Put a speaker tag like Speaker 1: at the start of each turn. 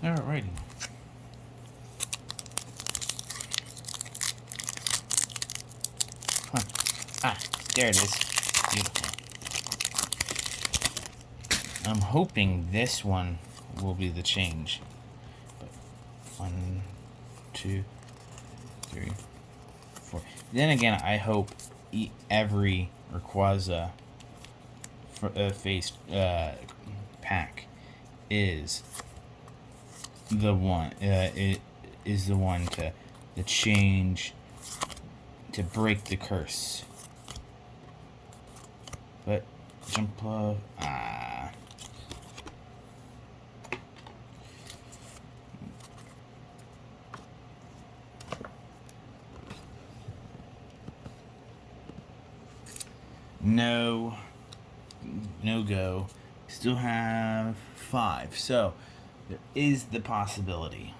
Speaker 1: Alrighty. Huh. Ah, there it is. Beautiful. I'm hoping this one will be the change. But 1, 2, 3, 4. Then again, I hope every Rayquaza face pack is the one. It is the one to change, to break the curse. But jump love. No go. Still have 5. So there is the possibility.